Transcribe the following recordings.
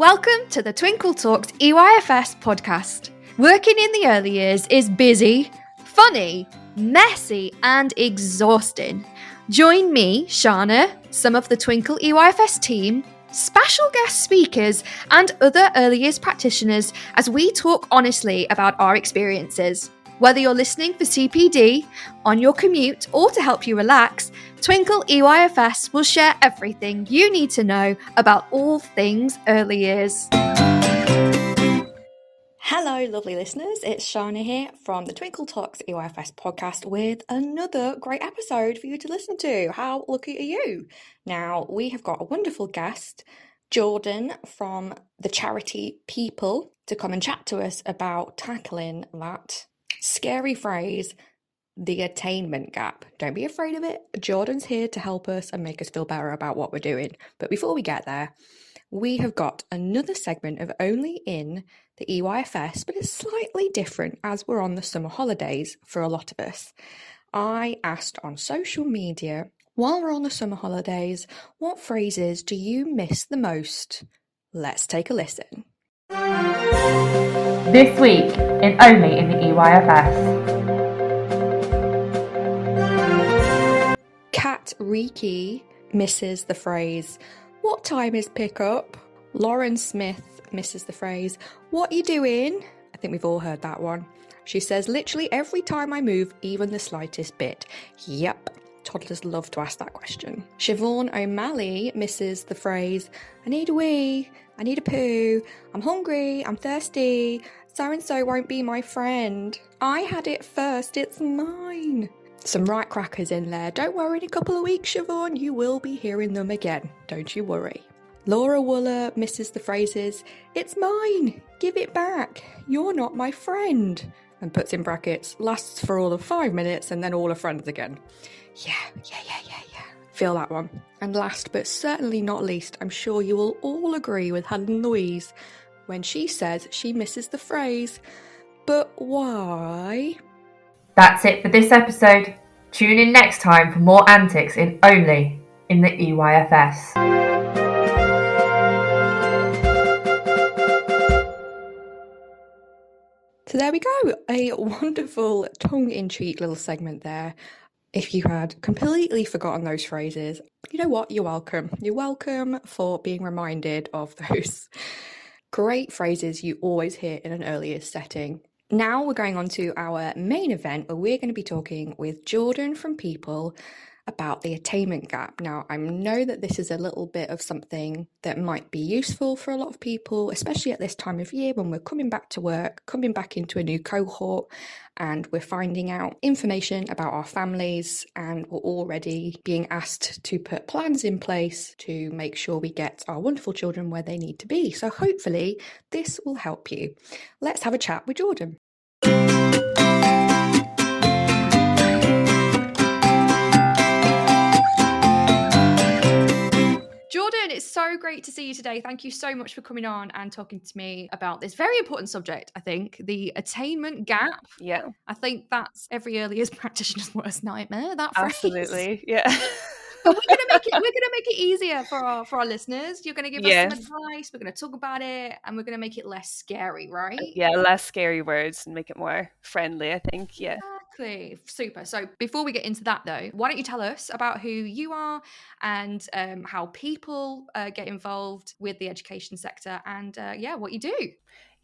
Welcome to the Twinkle Talks EYFS podcast. Working in the early years is busy, funny, messy, and exhausting. Join me, Shana, some of the Twinkle EYFS team, special guest speakers, and other early years practitioners as we talk honestly about our experiences. Whether you're listening for CPD, on your commute, or to help you relax, Twinkle EYFS will share everything you need to know about all things early years. Hello, lovely listeners. It's Shana here from the Twinkle Talks EYFS podcast with another great episode for you to listen to. How lucky are you? Now, we have got a wonderful guest, Jordan from the charity Peeple, to come and chat to us about tackling that scary phrase, the attainment gap. Don't be afraid of it. Jordan's here to help us and make us feel better about what we're doing. But before we get there, we have got another segment of Only in the EYFS, but it's slightly different as we're on the summer holidays for a lot of us. I asked on social media, while we're on the summer holidays, what phrases do you miss the most? Let's take a listen. This week in Only in the EYFS. Kat Reiki misses the phrase, "What time is pickup?" Lauren Smith misses the phrase, "What you doing?" I think we've all heard that one. She says, "Literally every time I move, even the slightest bit." Yep, toddlers love to ask that question. Siobhan O'Malley misses the phrase, "I need a wee, I need a poo, I'm hungry, I'm thirsty, so-and-so won't be my friend. I had it first, it's mine." Some right crackers in there. Don't worry, in a couple of weeks, Siobhan, you will be hearing them again. Don't you worry. Laura Wooler misses the phrases, "It's mine, give it back, you're not my friend," and puts in brackets, lasts for all of 5 minutes and then all her friends again. Yeah. Feel that one. And last but certainly not least, I'm sure you will all agree with Helen Louise when she says she misses the phrase, "But why?" That's it for this episode. Tune in next time for more antics in Only in the EYFS. So there we go, a wonderful tongue-in-cheek little segment there. If you had completely forgotten those phrases, you know what? You're welcome. You're welcome for being reminded of those great phrases you always hear in an earlier setting. Now we're going on to our main event where we're going to be talking with Jordan from Peeple about the attainment gap. Now, I know that this is a little bit of something that might be useful for a lot of people, especially at this time of year when we're coming back to work, coming back into a new cohort, and we're finding out information about our families, and we're already being asked to put plans in place to make sure we get our wonderful children where they need to be. So hopefully this will help you. Let's have a chat with Jordan. Jordan, it's so great to see you today. Thank you so much for coming on and talking to me about this very important subject, I think, the attainment gap. Yeah. I think that's every early years practitioner's worst nightmare, that phrase. Absolutely. Yeah. But we're gonna make it easier for our listeners. You're gonna give us some advice, we're gonna talk about it, and we're gonna make it less scary, right? Yeah, less scary words and make it more friendly, I think. Yeah. Exactly. Super. So before we get into that though, why don't you tell us about who you are and how people get involved with the education sector and what you do.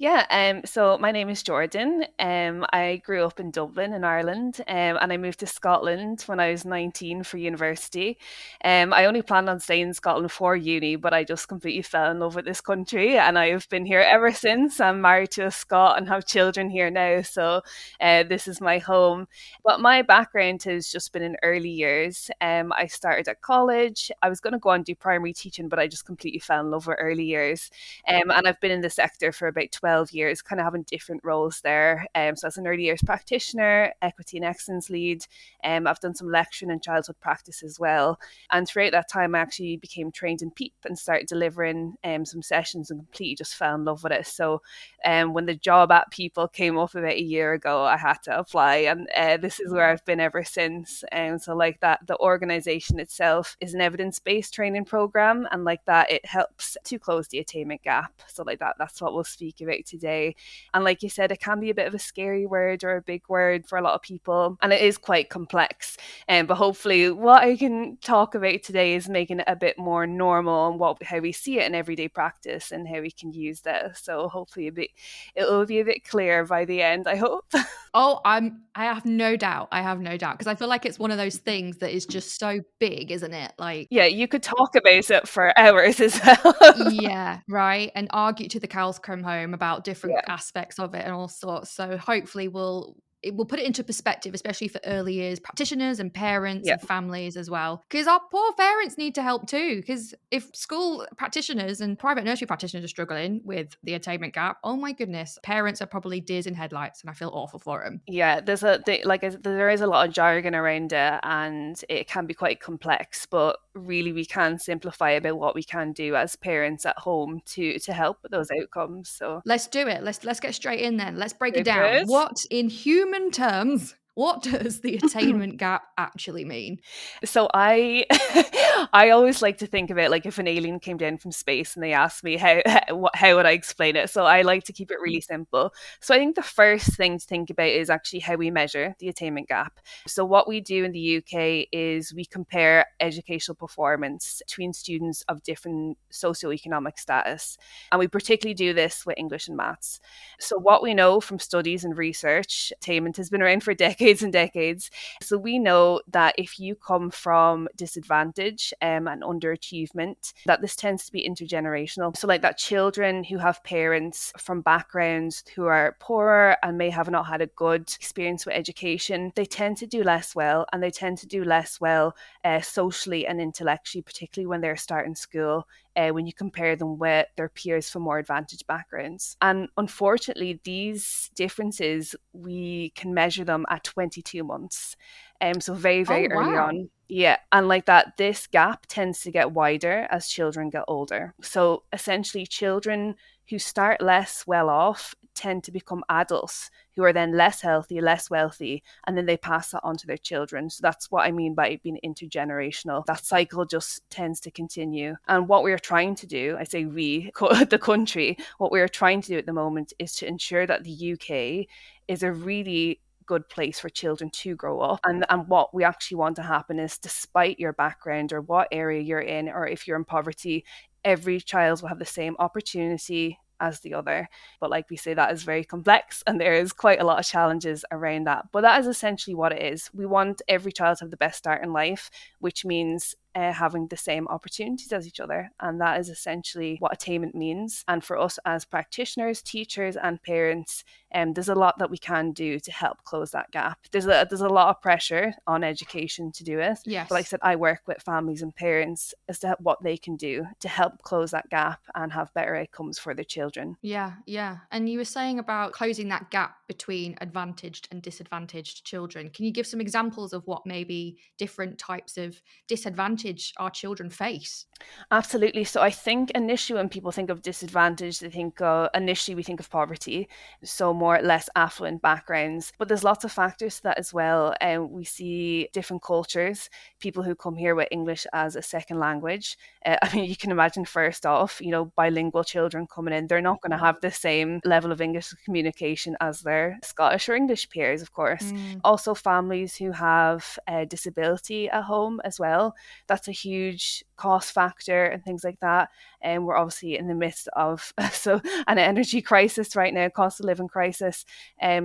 Yeah, so my name is Jordan. I grew up in Dublin in Ireland, and I moved to Scotland when I was 19 for university. I only planned on staying in Scotland for uni, but I just completely fell in love with this country, and I've been here ever since. I'm married to a Scot and have children here now, so this is my home. But my background has just been in early years. I started at college. I was going to go on and do primary teaching, but I just completely fell in love with early years. And I've been in the sector for about 12 12 years, kind of having different roles there. So as an early years practitioner, equity and excellence lead, I've done some lecturing and childhood practice as well. And throughout that time, I actually became trained in Peeple and started delivering some sessions, and completely just fell in love with it. So when the job at Peeple came up about a year ago, I had to apply, and this is where I've been ever since. So like that, the organization itself is an evidence-based training program, and like that, it helps to close the attainment gap. So like that's what we'll speak about today. And like you said, it can be a bit of a scary word or a big word for a lot of people, and it is quite complex. But hopefully what I can talk about today is making it a bit more normal, and how we see it in everyday practice and how we can use that. So hopefully it'll be a bit clearer by the end, I hope. Oh, I have no doubt. I have no doubt, because I feel like it's one of those things that is just so big, isn't it? Like, yeah, you could talk about it for hours as well. yeah, right. And argue to the cows come home about different Yeah. aspects of it and all sorts. So hopefully we'll put it into perspective, especially for early years practitioners and parents Yeah. and families as well. Because our poor parents need to help too. Because if school practitioners and private nursery practitioners are struggling with the attainment gap, oh my goodness, parents are probably deers in headlights, and I feel awful for them. Yeah, there is a lot of jargon around it, and it can be quite complex, but really we can simplify about what we can do as parents at home to help with those outcomes. So Let's do it. Let's get straight in then. Let's break it good, down. good. What, in human terms, what does the attainment gap actually mean? So I I always like to think of it like if an alien came down from space and they asked me how would I explain it. So I like to keep it really simple. So I think the first thing to think about is actually how we measure the attainment gap. So what we do in the UK is we compare educational performance between students of different socioeconomic status, and we particularly do this with English and maths. So what we know from studies and research, attainment has been around for decades and decades. So we know that if you come from disadvantage and underachievement, that this tends to be intergenerational. So like that, children who have parents from backgrounds who are poorer and may have not had a good experience with education, they tend to do less well, and they tend to do less well socially and intellectually, particularly when they're starting school. When you compare them with their peers from more advantaged backgrounds. And unfortunately, these differences, we can measure them at 22 months. So very, very early on. Yeah. And like that, this gap tends to get wider as children get older. So essentially, children who start less well off tend to become adults who are then less healthy, less wealthy, and then they pass that on to their children. So that's what I mean by it being intergenerational. That cycle just tends to continue. And what we're trying to do, I say we, the country, what we're trying to do at the moment is to ensure that the UK is a really good place for children to grow up. And what we actually want to happen is, despite your background or what area you're in, or if you're in poverty, every child will have the same opportunity as the other. But like we say, that is very complex, and there is quite a lot of challenges around that. But that is essentially what it is. We want every child to have the best start in life, which means having the same opportunities as each other. And that is essentially what attainment means. And for us as practitioners, teachers, and parents, there's a lot that we can do to help close that gap. There's a lot of pressure on education to do it. Yes. But like I said, I work with families and parents as to what they can do to help close that gap and have better outcomes for their children. Yeah, yeah. And you were saying about closing that gap between advantaged and disadvantaged children. Can you give some examples of what maybe different types of disadvantage our children face? Absolutely. So I think initially when people think of disadvantage, they think initially we think of poverty, so more or less affluent backgrounds. But there's lots of factors to that as well. And we see different cultures, people who come here with English as a second language. I mean, you can imagine first off, bilingual children coming in, they're not going to have the same level of English communication as their Scottish or English peers, of course. Also, families who have a disability at home as well. That's a huge cost factor and things like that. And we're obviously in the midst of an energy crisis right now, cost of living crisis.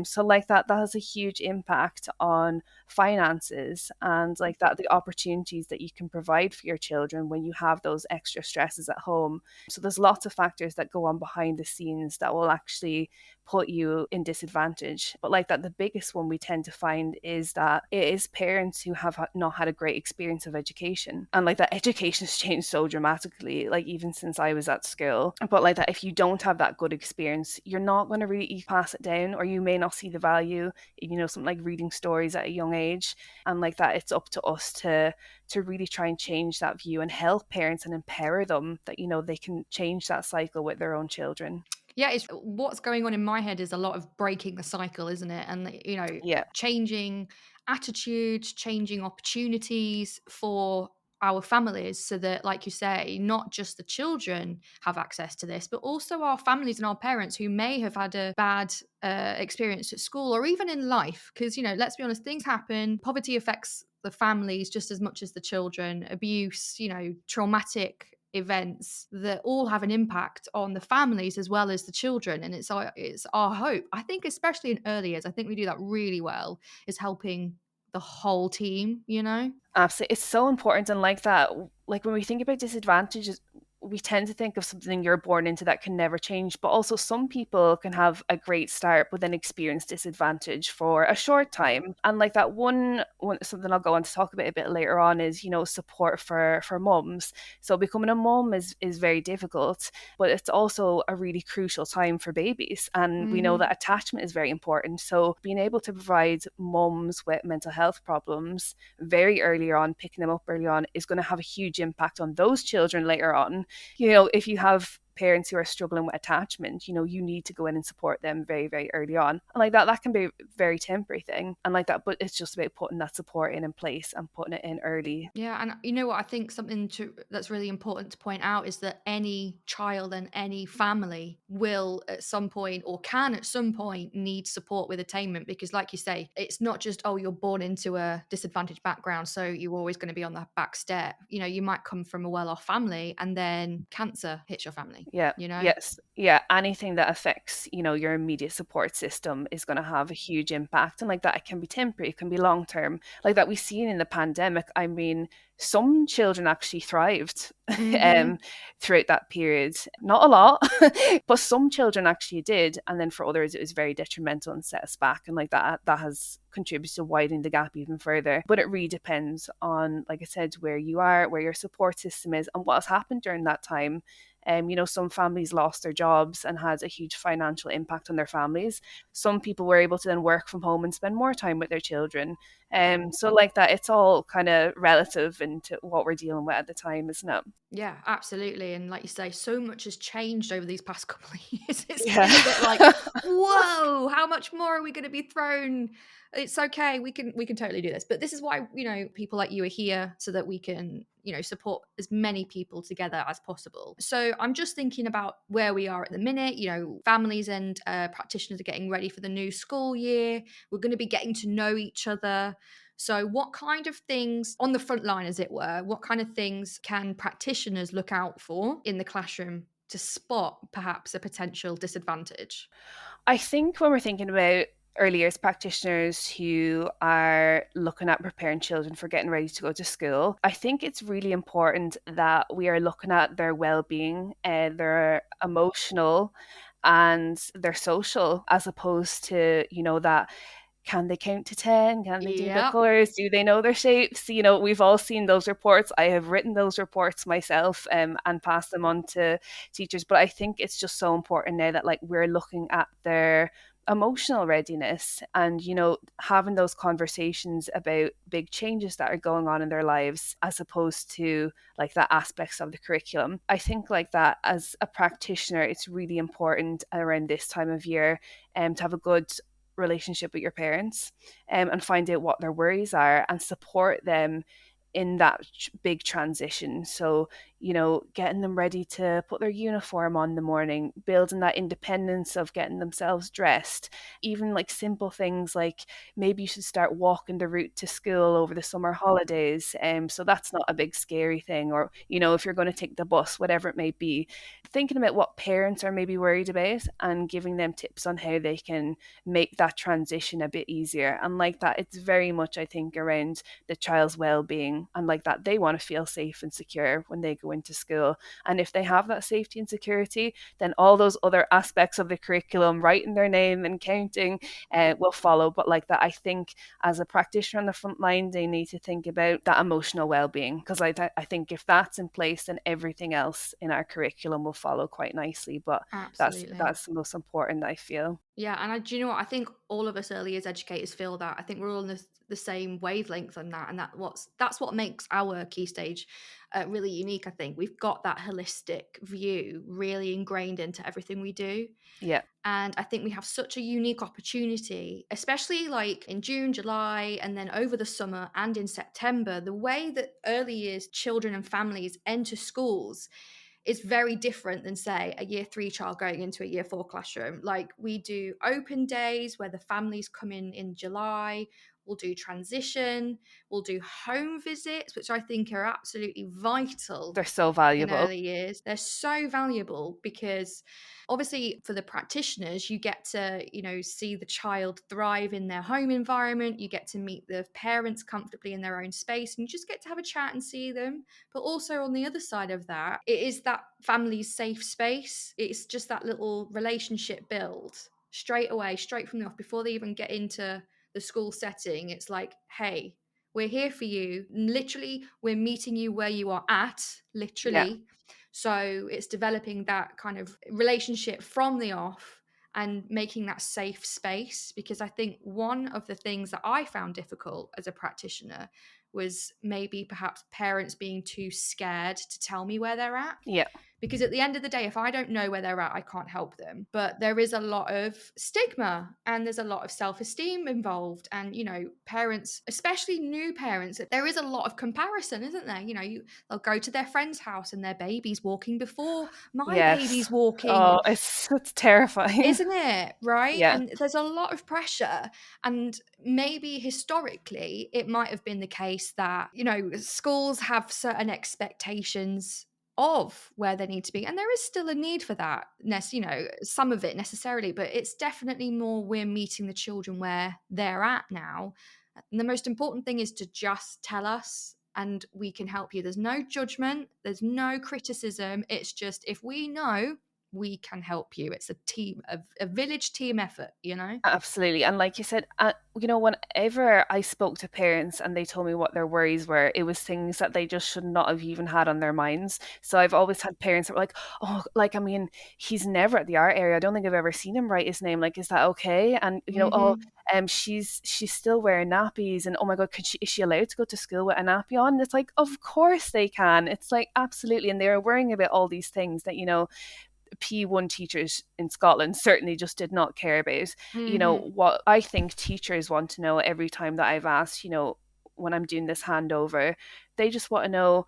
So like that has a huge impact on finances and like that, the opportunities that you can provide for your children when you have those extra stresses at home. So there's lots of factors that go on behind the scenes that will actually put you in disadvantage. But like that, the biggest one we tend to find is that it is parents who have not had a great experience of education. And like that, education has changed so dramatically, like even since I was at school. But like that, if you don't have that good experience, you're not going to really pass it down, or you may not see the value, something like reading stories at a young age. And like that, it's up to us to really try and change that view and help parents and empower them that they can change that cycle with their own children. Yeah, it's what's going on in my head is a lot of breaking the cycle, isn't it? And changing attitudes, changing opportunities for our families, so that, like you say, not just the children have access to this, but also our families and our parents who may have had a bad experience at school or even in life. Because let's be honest, things happen. Poverty affects the families just as much as the children. Abuse, traumatic events that all have an impact on the families as well as the children. And it's our hope, I think, especially in early years, I think we do that really well, is helping the whole team. Absolutely, it's so important. And like that, like when we think about disadvantages, we tend to think of something you're born into that can never change. But also, some people can have a great start but then experience disadvantage for a short time. And like that, one something I'll go on to talk about a bit later on is support for mums. So becoming a mum is very difficult, but it's also a really crucial time for babies. And we know that attachment is very important. So being able to provide mums with mental health problems very early on, picking them up early on, is going to have a huge impact on those children later on. If you have parents who are struggling with attachment, you need to go in and support them very, very early on. And like that can be a very temporary thing. And like that, but it's just about putting that support in place and putting it in early. Yeah. And you know what? I think something that's really important to point out is that any child and any family will at some point, or can at some point, need support with attainment. Because like you say, it's not just, oh, you're born into a disadvantaged background, so you're always going to be on the back step. You might come from a well-off family and then cancer hits your family. Yeah. Yes. Yeah. Anything that affects, your immediate support system is going to have a huge impact. And like that, it can be temporary, it can be long term. Like that, we've seen in the pandemic. I mean, some children actually thrived throughout that period. Not a lot, but some children actually did. And then for others, it was very detrimental and set us back. And like that has contributed to widening the gap even further. But it really depends on, like I said, where you are, where your support system is, and what has happened during that time. Some families lost their jobs and had a huge financial impact on their families. Some people were able to then work from home and spend more time with their children. So like that, it's all kind of relative into what we're dealing with at the time, isn't it? Yeah, absolutely. And like you say, so much has changed over these past couple of years. It's Yeah. been a bit like, whoa, how much more are we going to be thrown? It's okay. We can totally do this. But this is why, people like you are here, so that we can, support as many people together as possible. So I'm just thinking about where we are at the minute. Families and practitioners are getting ready for the new school year. We're going to be getting to know each other. So what kind of things, on the front line as it were, what kind of things can practitioners look out for in the classroom to spot perhaps a potential disadvantage? I think when we're thinking about early years practitioners who are looking at preparing children for getting ready to go to school, I think it's really important that we are looking at their well-being, their emotional and their social, as opposed to, that can they count to 10? Can they do the Yep. colors? Do they know their shapes? We've all seen those reports. I have written those reports myself and passed them on to teachers. But I think it's just so important now that we're looking at their emotional readiness and having those conversations about big changes that are going on in their lives, as opposed to the aspects of the curriculum. I think that as a practitioner, it's really important around this time of year to have a good relationship with your parents and find out what their worries are and support them in that big transition. So, getting them ready to put their uniform on in the morning, building that independence of getting themselves dressed, even simple things like maybe you should start walking the route to school over the summer holidays. So that's not a big scary thing. Or, if you're going to take the bus, whatever it may be, thinking about what parents are maybe worried about and giving them tips on how they can make that transition a bit easier. And that, it's very much, I think, around the child's well-being, and that they want to feel safe and secure when they go go into school. And if they have that safety and security, then all those other aspects of the curriculum, writing their name and counting, will follow. But like that, I think as a practitioner on the front line, they need to think about that emotional well-being, because I think if that's in place, then everything else in our curriculum will follow quite nicely. But Absolutely. that's the most important, I feel. Yeah, and do you know what? I think all of us early years educators feel that. I think we're all on the same wavelength on that, and that's what makes our key stage really unique. I think we've got that holistic view really ingrained into everything we do. Yeah. And I think we have such a unique opportunity, especially like in June, July, and then over the summer and in September. The way that early years children and families enter schools is very different than, say, a year 3 child going into a year 4 classroom. Like, we do open days where the families come in July. We'll do transition. We'll do home visits, which I think are absolutely vital. They're so In valuable. early years, they're so valuable because obviously for the practitioners, you get to, see the child thrive in their home environment. You get to meet the parents comfortably in their own space, and you just get to have a chat and see them. But also on the other side of that, it is that family's safe space. It's just that little relationship build straight away, straight from the off, before they even get into the school setting. It's like, hey, we're here for you. Literally, we're meeting you where you are at, literally. Yeah. So it's developing that kind of relationship from the off and making that safe space. Because I think one of the things that I found difficult as a practitioner was maybe perhaps parents being too scared to tell me where they're at. Yeah. Because at the end of the day, if I don't know where they're at, I can't help them. But there is a lot of stigma and there's a lot of self-esteem involved. And, parents, especially new parents, there is a lot of comparison, isn't there? They'll go to their friend's house and their baby's walking before my baby's Yes. walking. Oh, it's terrifying. Isn't it? Right? Yeah. And there's a lot of pressure. And maybe historically, it might have been the case that, schools have certain expectations of where they need to be, and there is still a need for that, some of it necessarily, but it's definitely more we're meeting the children where they're at now. And the most important thing is to just tell us and we can help you. There's no judgment, there's no criticism. It's just, if we know, we can help you. It's a team, a village team effort. Absolutely. And like you said, whenever I spoke to parents and they told me what their worries were, it was things that they just should not have even had on their minds. So I've always had parents that were like, oh, like, I mean, he's never at the art area. I don't think I've ever seen him write his name. Like, is that okay? And, she's still wearing nappies. And oh my God, is she allowed to go to school with a nappy on? And it's like, of course they can. It's like, absolutely. And they're worrying about all these things that, P1 teachers in Scotland certainly just did not care about. What I think teachers want to know every time that I've asked, when I'm doing this handover, they just want to know,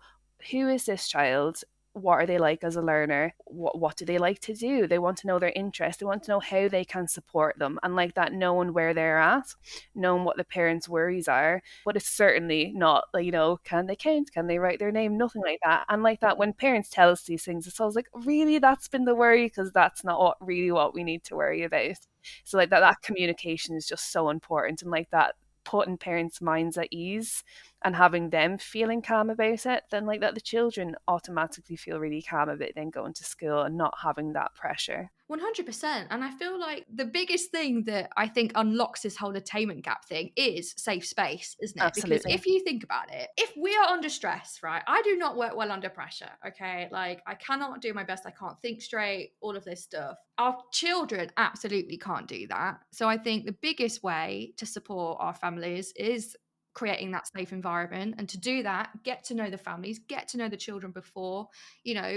who is this child? What are they like as a learner? What do they like to do? They want to know their interests. They want to know how they can support them. And like that, knowing where they're at, knowing what the parents' worries are. But it's certainly not like, can they count? Can they write their name? Nothing like that. And like that, when parents tell us these things, it's always like, really, that's been the worry? Because that's not what we need to worry about. So like that communication is just so important. And like that, putting parents' minds at ease and having them feeling calm about it, then like that the children automatically feel really calm about then going to school and not having that pressure. 100%. And I feel like the biggest thing that I think unlocks this whole attainment gap thing is safe space, isn't it? Absolutely. Because if you think about it, if we are under stress, right? I do not work well under pressure, okay? Like, I cannot do my best. I can't think straight, all of this stuff. Our children absolutely can't do that. So I think the biggest way to support our families is creating that safe environment. And to do that, get to know the families, get to know the children before,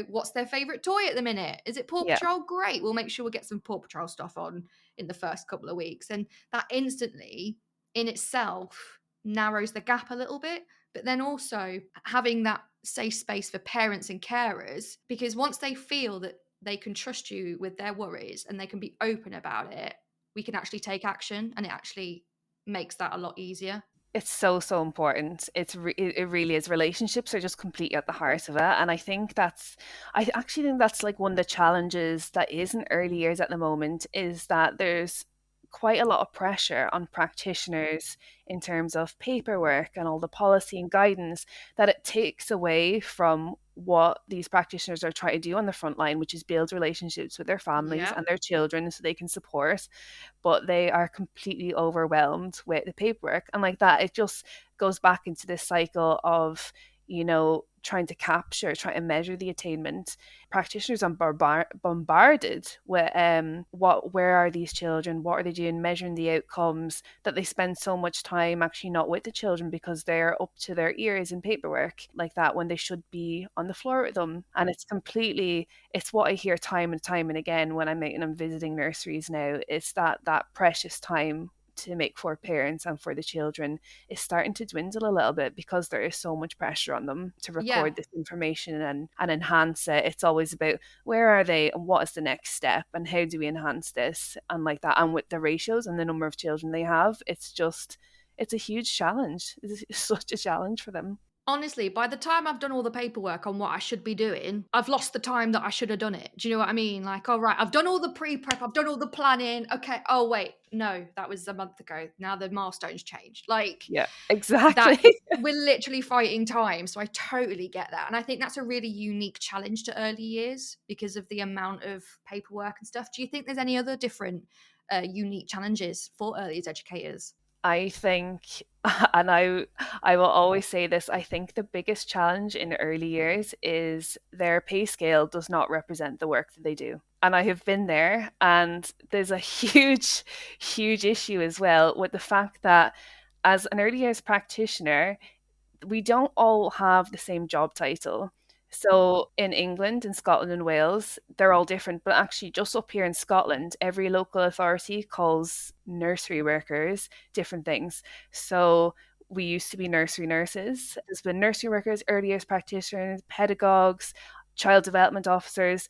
what's their favorite toy at the minute? Is it Paw Patrol? Great. We'll make sure we get some Paw Patrol stuff on in the first couple of weeks. And that instantly in itself narrows the gap a little bit. But then also having that safe space for parents and carers, because once they feel that they can trust you with their worries and they can be open about it, we can actually take action, and it actually makes that a lot easier. It's so important. It really is. Relationships are just completely at the heart of it, and I actually think that's like one of the challenges that is in early years at the moment, is that there's quite a lot of pressure on practitioners in terms of paperwork and all the policy and guidance, that it takes away from what these practitioners are trying to do on the front line, which is build relationships with their families Yeah. and their children so they can support, but they are completely overwhelmed with the paperwork. And like that, it just goes back into this cycle of, trying to capture, trying to measure the attainment. Practitioners are bombarded with where are these children, what are they doing, measuring the outcomes, that they spend so much time actually not with the children because they're up to their ears in paperwork like that when they should be on the floor with them. And it's what I hear time and time and again when I'm visiting nurseries now. It's that precious time to make for parents and for the children is starting to dwindle a little bit because there is so much pressure on them to record this information and enhance it. It's always about where are they and what is the next step and how do we enhance this and like that. And with the ratios and the number of children they have, it's a huge challenge. It's such a challenge for them. Honestly, by the time I've done all the paperwork on what I should be doing, I've lost the time that I should have done it. Do you know what I mean? Like, all right, I've done all the pre-prep, I've done all the planning. Okay. Oh, wait, no, that was a month ago. Now the milestones changed. Like, yeah, exactly. We're literally fighting time. So I totally get that. And I think that's a really unique challenge to early years because of the amount of paperwork and stuff. Do you think there's any other different unique challenges for early years educators? I think, and I will always say this, I think the biggest challenge in early years is their pay scale does not represent the work that they do. And I have been there, and there's a huge, huge issue as well with the fact that as an early years practitioner, we don't all have the same job title. So in England, in Scotland and Wales, they're all different. But actually, just up here in Scotland, every local authority calls nursery workers different things. So we used to be nursery nurses. There's been nursery workers, early years practitioners, pedagogues, child development officers.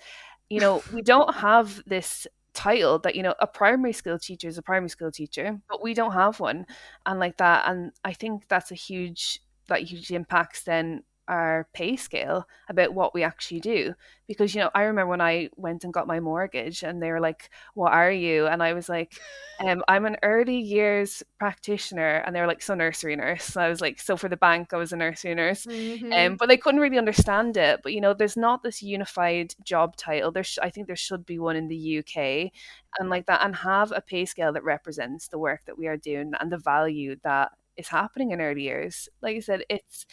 We don't have this title that a primary school teacher is a primary school teacher, but we don't have one, and like that. And I think that's that hugely impacts then our pay scale about what we actually do. Because I remember when I went and got my mortgage and they were like, what are you? And I was like, I'm an early years practitioner. And they were like, so nursery nurse. So I was like, so for the bank I was a nursery nurse. But they couldn't really understand it. But there's not this unified job title. I think there should be one in the UK and like that, and have a pay scale that represents the work that we are doing and the value that is happening in early years. Like I said, it's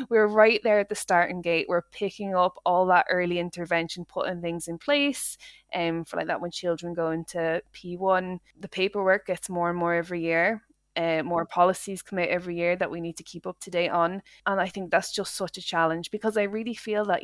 we're right there at the starting gate. We're picking up all that early intervention, putting things in place, for like that when children go into P1, the paperwork gets more and more every year. More policies come out every year that we need to keep up to date on. And I think that's just such a challenge because I really feel that,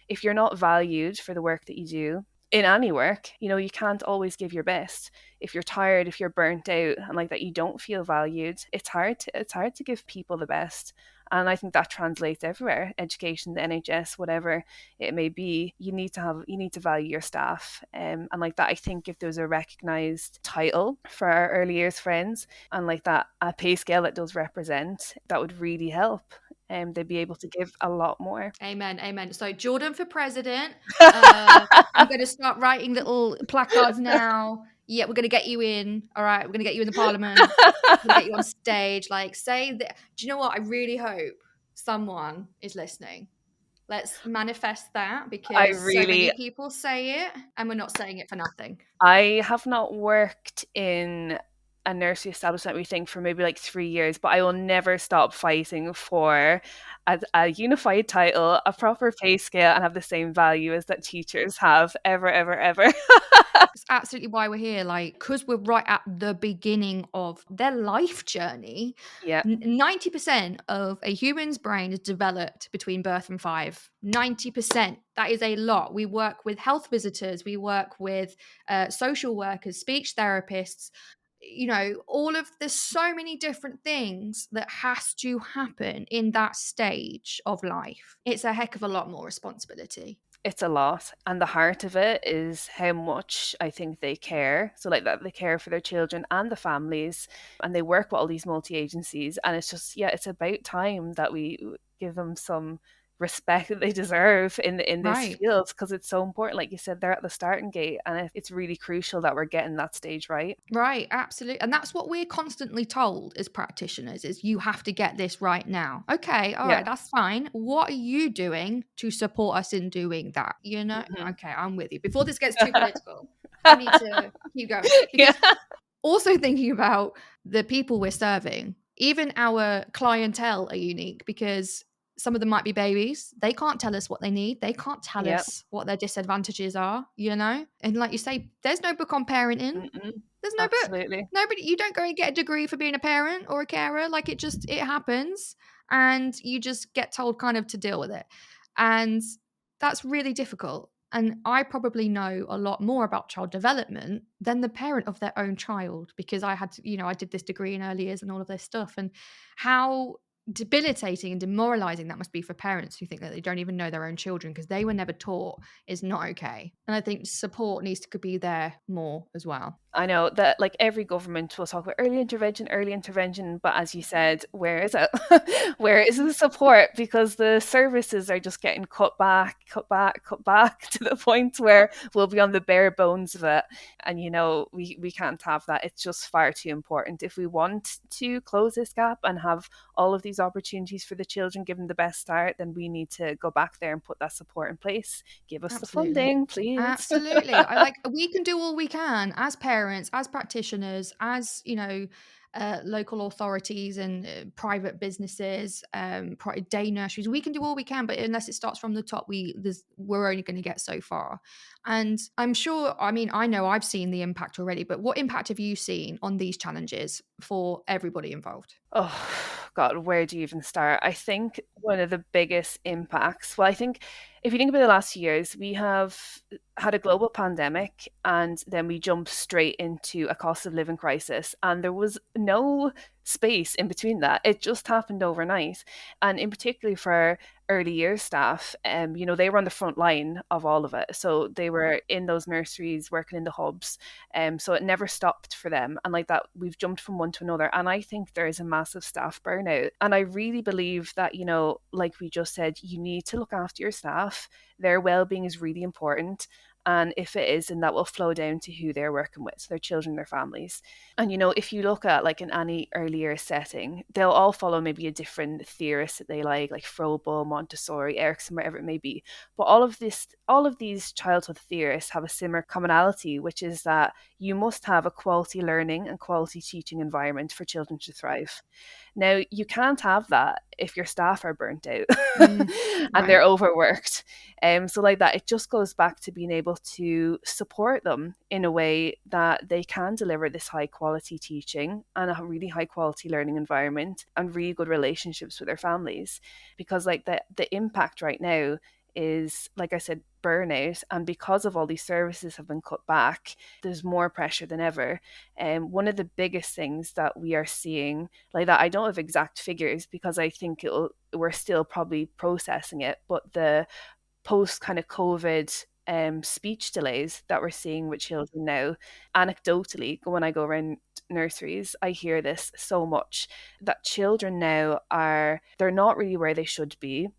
if you're not valued for the work that you do, in any work, you can't always give your best. If you're tired, if you're burnt out and like that, you don't feel valued, it's hard to give people the best. And I think that translates everywhere, education, the NHS, whatever it may be. You need to value your staff. And like that, I think if there's a recognized title for our early years friends and like that, a pay scale that does represent, that would really help. They'd be able to give a lot more. Amen. So Jordan for president. I'm going to start writing little placards now. Yeah, we're going to get you in. All right, we're going to get you in the parliament. We're going to get you on stage. Like, say that. Do you know what? I really hope someone is listening. Let's manifest that because so many people say it and we're not saying it for nothing. I have not worked in a nursery establishment, we think, for maybe like 3 years, but I will never stop fighting for a unified title, a proper pay scale, and have the same value as that teachers have ever. It's absolutely why we're here, like, because we're right at the beginning of their life journey. Yeah. 90% of a human's brain is developed between birth and 5. 90%. That is a lot. We work with health visitors, we work with social workers, speech therapists, there's so many different things that has to happen in that stage of life. It's a heck of a lot more responsibility. It's a lot, and the heart of it is how much I think they care. So like that, they care for their children and the families, and they work with all these multi-agencies, and it's just, it's about time that we give them some respect that they deserve in this Right. field, because it's so important. Like you said, they're at the starting gate, and it's really crucial that we're getting that stage right. Right, absolutely. And that's what we're constantly told as practitioners is you have to get this right now. Okay, all Yeah. right, that's fine. What are you doing to support us in doing that? You know? Mhm. Okay, I'm with you. Before this gets too political, I need to keep going. Yeah. Because also thinking about the people we're serving, even our clientele are unique because some of them might be babies. They can't tell us what they need. They can't tell Yeah. us what their disadvantages are, you know? And like you say, there's no book on parenting. Mm-mm. There's no book. Absolutely. Nobody, you don't go and get a degree for being a parent or a carer. Like it happens. And you just get told kind of to deal with it. And that's really difficult. And I probably know a lot more about child development than the parent of their own child because I had to, I did this degree in early years and all of this stuff. And how debilitating and demoralizing that must be for parents who think that they don't even know their own children because they were never taught is not okay. And I think support needs to be there more as well. I know that like every government will talk about early intervention, but as you said, where is it? Where is the support? Because the services are just getting cut back, cut back to the point where we'll be on the bare bones of it. And we can't have that. It's just far too important. If we want to close this gap and have all of these opportunities for the children given the best start, then we need to go back there and put that support in place. Give us the Absolutely. funding, please. Absolutely. We can do all we can as parents, as practitioners, as, local authorities and private businesses, day nurseries. We can do all we can, but unless it starts from the top, we're only going to get so far. And I'm sure, I know I've seen the impact already, but what impact have you seen on these challenges for everybody involved? Oh, God, where do you even start? I think one of the biggest impacts, well, I think if you think about the last few years, we have had a global pandemic and then we jumped straight into a cost of living crisis. And there was no space in between that. It just happened overnight. And in particular for early years staff, they were on the front line of all of it. So they were in those nurseries, working in the hubs. So it never stopped for them. And like that, we've jumped from one to another. And I think there is a massive staff burnout. And I really believe that, like we just said, you need to look after your staff. Their well-being is really important. And if it is, then that will flow down to who they're working with, so their children, their families. And, if you look at like in any earlier setting, they'll all follow maybe a different theorist that they like Froebel, Montessori, Erickson, wherever it may be. But all of these childhood theorists have a similar commonality, which is that you must have a quality learning and quality teaching environment for children to thrive. Now, you can't have that if your staff are burnt out and Right. they're overworked. So like that, it just goes back to being able to support them in a way that they can deliver this high quality teaching and a really high quality learning environment and really good relationships with their families. Because like the impact right now is, like I said, burnout, and because of all these services have been cut back, there's more pressure than ever. And one of the biggest things that we are seeing, like that, I don't have exact figures because I think we're still probably processing it, but the post kind of COVID speech delays that we're seeing with children now, anecdotally, when I go around nurseries, I hear this so much, that children now they're not really where they should be.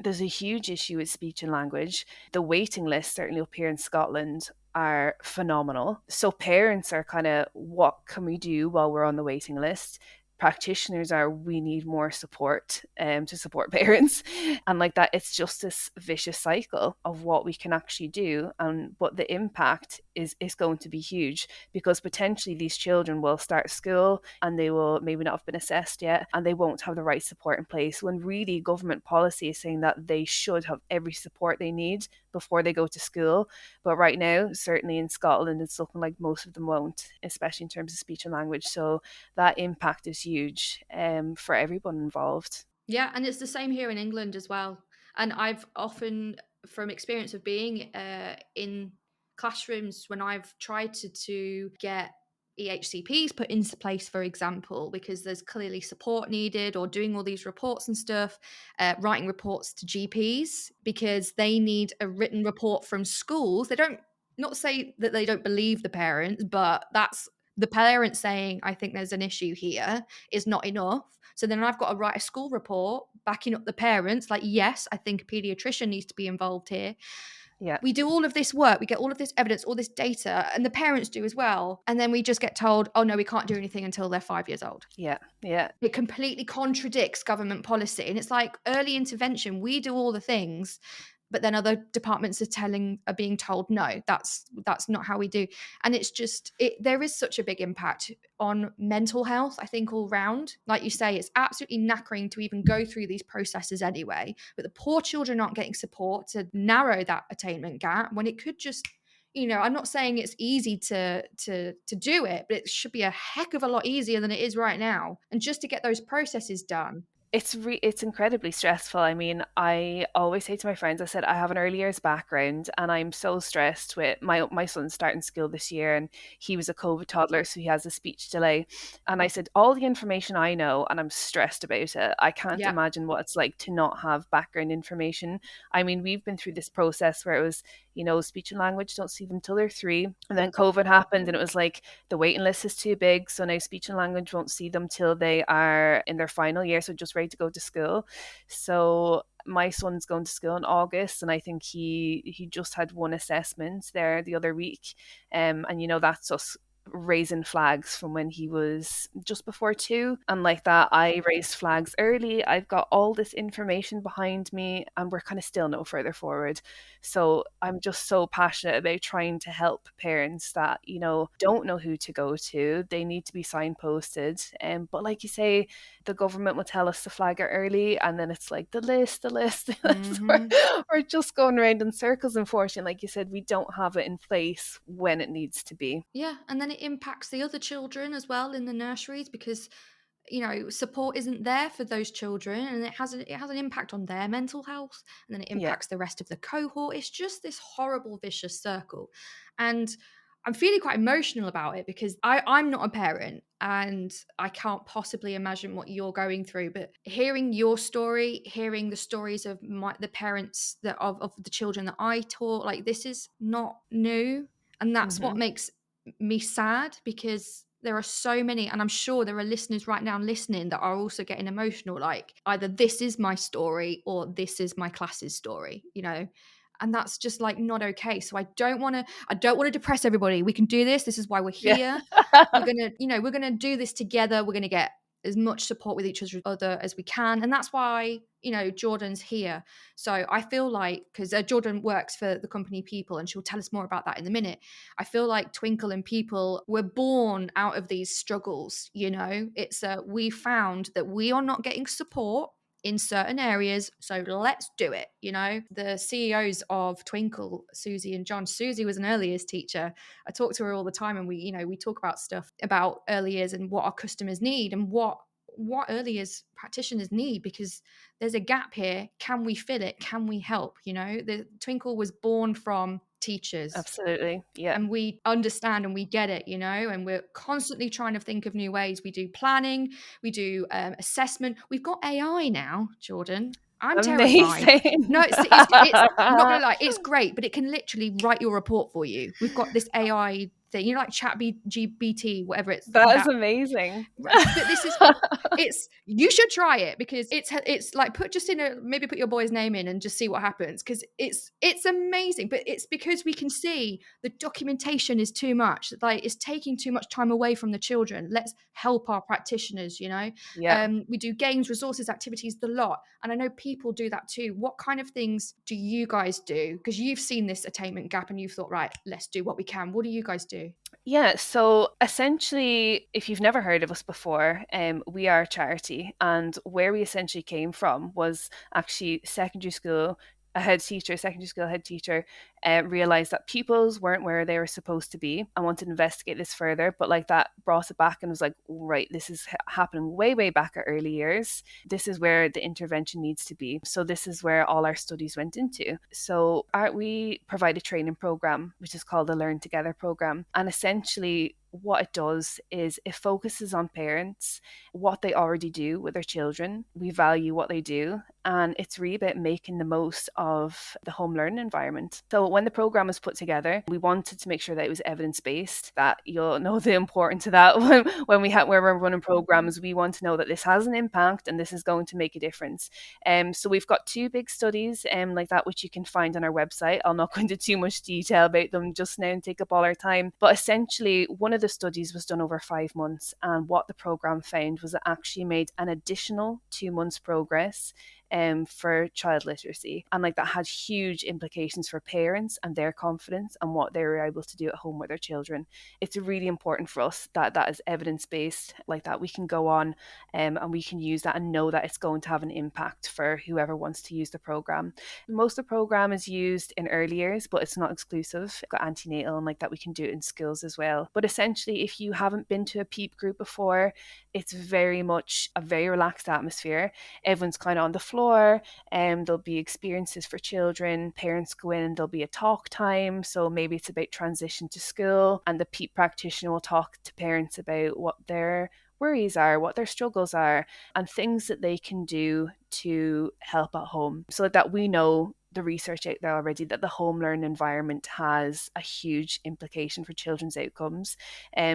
There's a huge issue with speech and language. The waiting list, certainly up here in Scotland, are phenomenal. So parents are kind of, what can we do while we're on the waiting list? Practitioners are, we need more support to support parents. And like that, it's just this vicious cycle of what we can actually do. But the impact is going to be huge, because potentially these children will start school and they will maybe not have been assessed yet, and they won't have the right support in place, when really government policy is saying that they should have every support they need before they go to school. But right now, certainly in Scotland, it's looking like most of them won't, especially in terms of speech and language. So that impact is huge for everyone involved. Yeah, and it's the same here in England as well. And I've often, from experience of being in classrooms, when I've tried to get EHCPs put into place, for example, because there's clearly support needed, or doing all these reports and stuff, writing reports to GPs because they need a written report from schools. They don't, not say that they don't believe the parents, but the parents saying, I think there's an issue here, is not enough. So then I've got to write a school report backing up the parents, like, yes, I think a pediatrician needs to be involved here. Yeah. We do all of this work, we get all of this evidence, all this data, and the parents do as well. And then we just get told, oh no, we can't do anything until they're 5 years old. Yeah. Yeah. It completely contradicts government policy. And it's like early intervention, we do all the things, but then other departments are being told, no, that's not how we do. And it's just, there is such a big impact on mental health, I think, all round. Like you say, it's absolutely knackering to even go through these processes anyway, but the poor children aren't getting support to narrow that attainment gap when it could just, I'm not saying it's easy to do it, but it should be a heck of a lot easier than it is right now. And just to get those processes done. It's incredibly stressful. I mean, I always say to my friends, I said, I have an early years background and I'm so stressed with my son starting school this year, and he was a COVID toddler, so he has a speech delay. And I said, all the information I know, and I'm stressed about it. I can't imagine what it's like to not have background information. I mean, we've been through this process where it was, speech and language, don't see them till they're 3. And then COVID happened and it was like the waiting list is too big. So now speech and language won't see them till they are in their final year. So just ready to go to school. So my son's going to school in August, and I think he just had one assessment there the other week. And that's us raising flags from when he was just before 2, and like that I raised flags early. I've got all this information behind me and we're kind of still no further forward. So I'm just so passionate about trying to help parents that don't know who to go to. They need to be signposted, but like you say, the government will tell us to flag it early, and then it's like the list. Mm-hmm. we're just going around in circles. Unfortunately, like you said, we don't have it in place when it needs to be. Yeah, and then it impacts the other children as well in the nurseries, because support isn't there for those children, and it has an impact on their mental health, and then it impacts the rest of the cohort. It's just this horrible vicious circle, and I'm feeling quite emotional about it because I'm not a parent and I can't possibly imagine what you're going through. But hearing your story, hearing the stories of the parents of the children that I taught, like, this is not new, and that's what makes me sad, because there are so many, and I'm sure there are listeners right now listening that are also getting emotional, like either this is my story or this is my class's story, and that's just like not okay. So I don't want to depress everybody. We can do this. This is why we're here. Yeah. we're gonna do this together. We're gonna get as much support with each other as we can, and that's why Jordan's here. So I feel like, because Jordan works for the company Peeple, and she'll tell us more about that in a minute, I feel like Twinkle and Peeple were born out of these struggles. It's we found that we are not getting support in certain areas, so let's do it. The CEOs of Twinkle, Susie and John. Susie was an early years teacher. I talk to her all the time, and we talk about stuff about early years and what our customers need and what early years practitioners need, because there's a gap here. Can we fill it? Can we help? The Twinkle was born from teachers. Absolutely. Yeah. And we understand and we get it, and we're constantly trying to think of new ways. We do planning, we do assessment. We've got AI now, Jordan. I'm terrified. No, it's I'm not gonna lie, it's great, but it can literally write your report for you. We've got this AI thing, like ChatGPT, whatever it's. That is amazing. But you should try it, because it's like put your boy's name in and just see what happens, because it's amazing. But it's because we can see the documentation is too much, like it's taking too much time away from the children. Let's help our practitioners. We do games, resources, activities, the lot, and I know people do that too. What kind of things do you guys do? Because you've seen this attainment gap and you've thought, right, let's do what we can. What do you guys do? Yeah, so essentially, if you've never heard of us before, we are a charity, and where we essentially came from was actually secondary school head teacher realized that pupils weren't where they were supposed to be and wanted to investigate this further, but like that brought it back and was like, right, this is happening way back at early years. This is where the intervention needs to be. So this is where all our studies went into. So we provide a training program which is called the Learn Together program, and essentially what it does is it focuses on parents, what they already do with their children. We value what they do, And it's really about making the most of the home learning environment. So when the program was put together, we wanted to make sure that it was evidence-based, that you'll know the importance of that when we're running programs. We want to know that this has an impact and this is going to make a difference. So we've got 2 big studies like that, which you can find on our website. I'll not go into too much detail about them just now and take up all our time. But essentially, one of the studies was done over 5 months. And what the program found was it actually made an additional 2 months progress for child literacy. And like that had huge implications for parents and their confidence and what they were able to do at home with their children. It's really important for us that that is evidence-based, like that we can go on and we can use that and know that it's going to have an impact for whoever wants to use the program. Most of the program is used in early years, but it's not exclusive. We've got antenatal and like that we can do it in schools as well. But essentially, if you haven't been to a PEEP group before, it's very much a very relaxed atmosphere. Everyone's kind of on the floor, and there'll be experiences for children. Parents go in and there'll be a talk time. So maybe it's about transition to school, and the PEEP practitioner will talk to parents about what their worries are, what their struggles are, and things that they can do to help at home. So that we know the research out there already that the home learning environment has a huge implication for children's outcomes.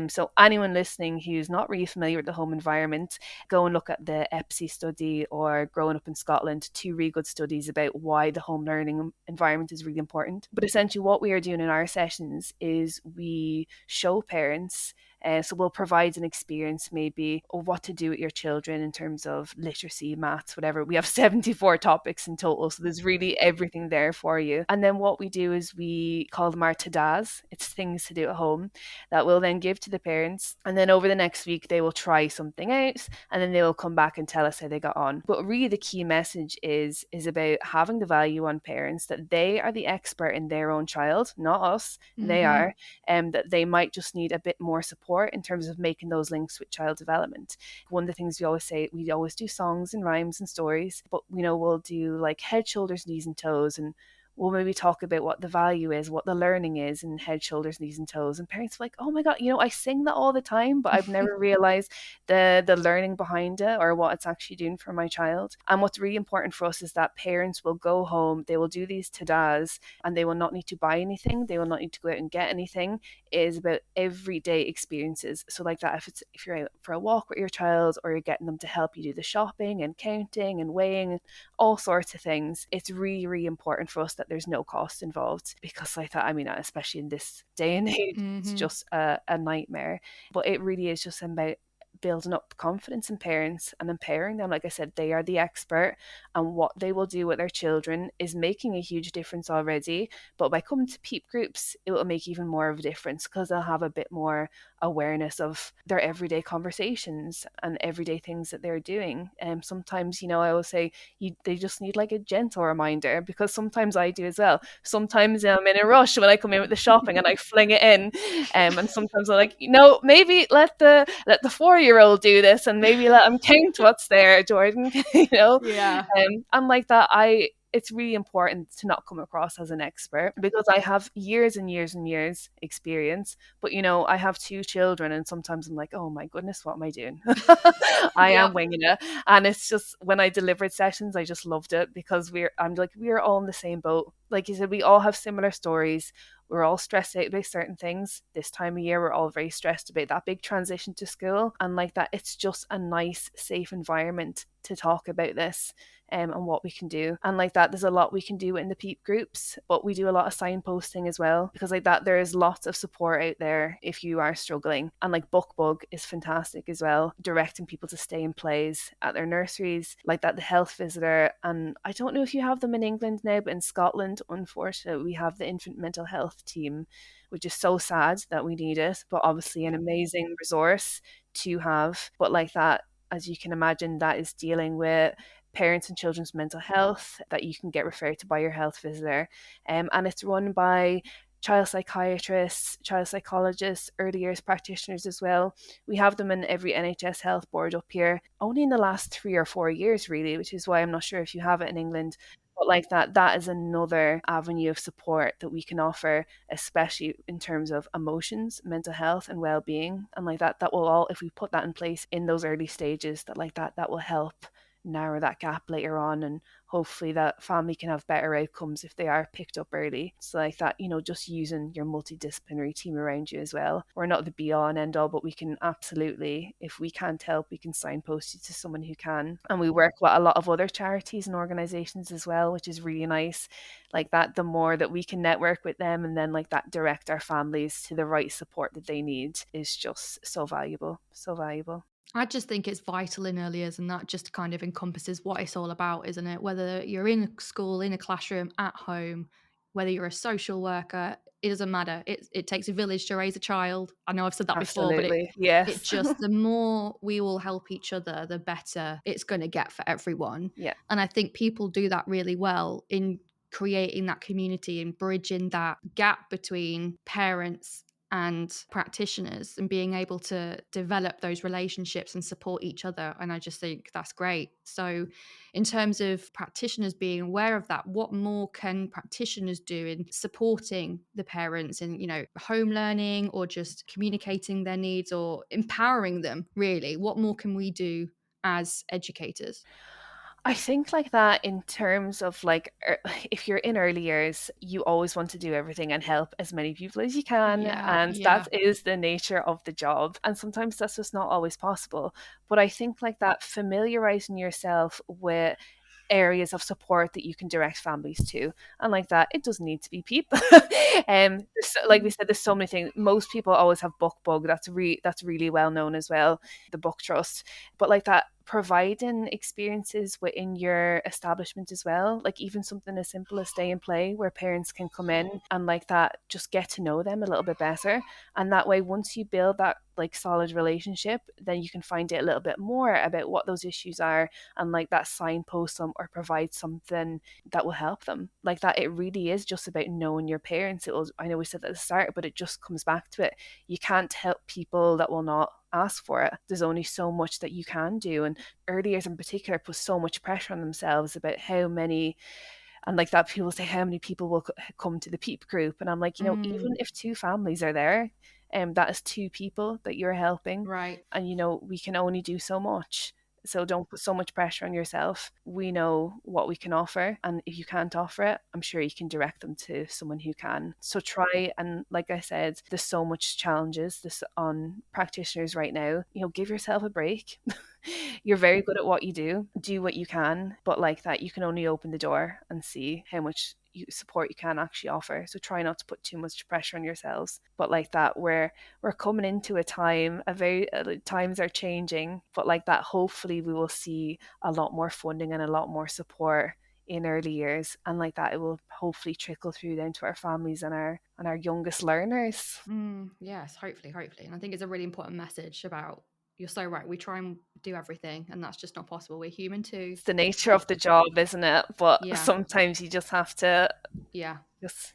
So anyone listening who's not really familiar with the home environment, go and look at the EPSI study or Growing Up in Scotland, 2 really good studies about why the home learning environment is really important. But essentially what we are doing in our sessions is we show parents, so we'll provide an experience maybe of what to do with your children in terms of literacy, maths, whatever. We have 74 topics in total, so there's really everything there for you. And then what we do is we call them our tadas. It's things to do at home that we'll then give to the parents. And then over the next week, they will try something out and then they will come back and tell us how they got on. But really the key message is about having the value on parents that they are the expert in their own child, not us. They are, that they might just need a bit more support in terms of making those links with child development. One of the things we always say, we always do songs and rhymes and stories, but we'll do like head, shoulders, knees and toes, and we'll maybe talk about what the value is, what the learning is in head, shoulders, knees and toes. And parents are like, oh my God, I sing that all the time, but I've never realized the learning behind it or what it's actually doing for my child. And what's really important for us is that parents will go home, they will do these tadas, and they will not need to buy anything. They will not need to go out and get anything. It is about everyday experiences. So like that, if you're out for a walk with your child or you're getting them to help you do the shopping and counting and weighing, all sorts of things, it's really, really important for us that there's no cost involved, because like that, especially in this day and age, it's just a nightmare. But it really is just about building up confidence in parents and empowering them. Like I said, they are the expert, and what they will do with their children is making a huge difference already. But by coming to PEEP groups, it will make even more of a difference because they'll have a bit more awareness of their everyday conversations and everyday things that they're doing. And sometimes, I always say they just need like a gentle reminder, because sometimes I do as well. Sometimes I'm in a rush when I come in with the shopping and I fling it in, and sometimes I'm like, maybe let the 4-year-old do this, and maybe let them count what's there, Jordan. Yeah. And like that, it's really important to not come across as an expert, because I have years and years and years experience, but I have 2 children, and sometimes I'm like, oh my goodness, what am I doing? I am winging it. And it's just, when I delivered sessions, I just loved it, because I'm like, we're all in the same boat. Like you said, we all have similar stories. We're all stressed out about certain things. This time of year, we're all very stressed about that big transition to school. And like that, it's just a nice, safe environment to talk about this and what we can do. And like that, there's a lot we can do in the PEEP groups, but we do a lot of signposting as well, because like that, there is lots of support out there if you are struggling. And like BookBug is fantastic as well, directing people to stay in plays at their nurseries, like that, the health visitor. And I don't know if you have them in England now, but in Scotland, unfortunately, we have the infant mental health team, which is so sad that we need it, but obviously an amazing resource to have. But like that, as you can imagine, that is dealing with parents and children's mental health, that you can get referred to by your health visitor. And it's run by child psychiatrists, child psychologists, early years practitioners as well. We have them in every NHS health board up here, only in the last 3 or 4 years really, which is why I'm not sure if you have it in England. But like that is another avenue of support that we can offer, especially in terms of emotions, mental health and well-being. And like that will all, if we put that in place in those early stages, that will help narrow that gap later on, and hopefully that family can have better outcomes if they are picked up early. So like that, just using your multidisciplinary team around you as well. We're not the be all and end all, but we can absolutely, if we can't help, we can signpost you to someone who can. And we work with a lot of other charities and organizations as well, which is really nice. Like that, the more that we can network with them and then like that direct our families to the right support that they need is just so valuable, so valuable. I just think it's vital in early years, and that just kind of encompasses what it's all about, isn't it? Whether you're in a school, in a classroom, at home, whether you're a social worker, it doesn't matter. It takes a village to raise a child. I know I've said that before, but Absolutely, it yes. just, the more we all help each other, the better it's going to get for everyone. Yeah. And I think people do that really well in creating that community and bridging that gap between parents and practitioners, and being able to develop those relationships and support each other. And I just think that's great. So in terms of practitioners being aware of that, what more can practitioners do in supporting the parents in, home learning, or just communicating their needs, or empowering them, really? What more can we do as educators? I think like that in terms of like if you're in early years, you always want to do everything and help as many people as you can, and Yeah. that is the nature of the job. And sometimes that's just not always possible. But I think like that, familiarizing yourself with areas of support that you can direct families to, and like that, it doesn't need to be Peeple. Like we said, there's so many things. Most people always have book bug. That's really well known as well, the book trust. But like that, providing experiences within your establishment as well, like even something as simple as stay and play, where parents can come in and like that just get to know them a little bit better. And that way, once you build that like solid relationship, then you can find out a little bit more about what those issues are, and like that signpost them or provide something that will help them. Like that, it really is just about knowing your parents. I know we said that at the start, but it just comes back to it. You can't help people that will not ask for it. There's only so much that you can do. And early years in particular put so much pressure on themselves about how many, and like that, people say how many people will come to the PEEP group. And I'm like, even if two families are there, that is two people that you're helping. Right. And we can only do so much. So don't put so much pressure on yourself. We know what we can offer, and if you can't offer it, I'm sure you can direct them to someone who can. So try, and like I said, there's so much challenges this on practitioners right now. Give yourself a break. You're very good at what you do what you can, but like that, you can only open the door and see how much support you can actually offer. So try not to put too much pressure on yourselves. But like that, we're coming into a time, times are changing, but like that, hopefully we will see a lot more funding and a lot more support in early years, and like that, it will hopefully trickle through down to our families and our youngest learners. Yes, hopefully. And I think it's a really important message about, you're so right, we try and do everything, and that's just not possible. We're human too. It's the nature of the job, isn't it? But sometimes you just have to,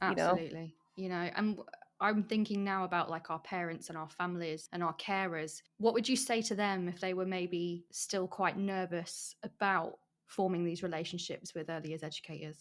absolutely. And I'm thinking now about like our parents and our families and our carers. What would you say to them if they were maybe still quite nervous about forming these relationships with early years educators?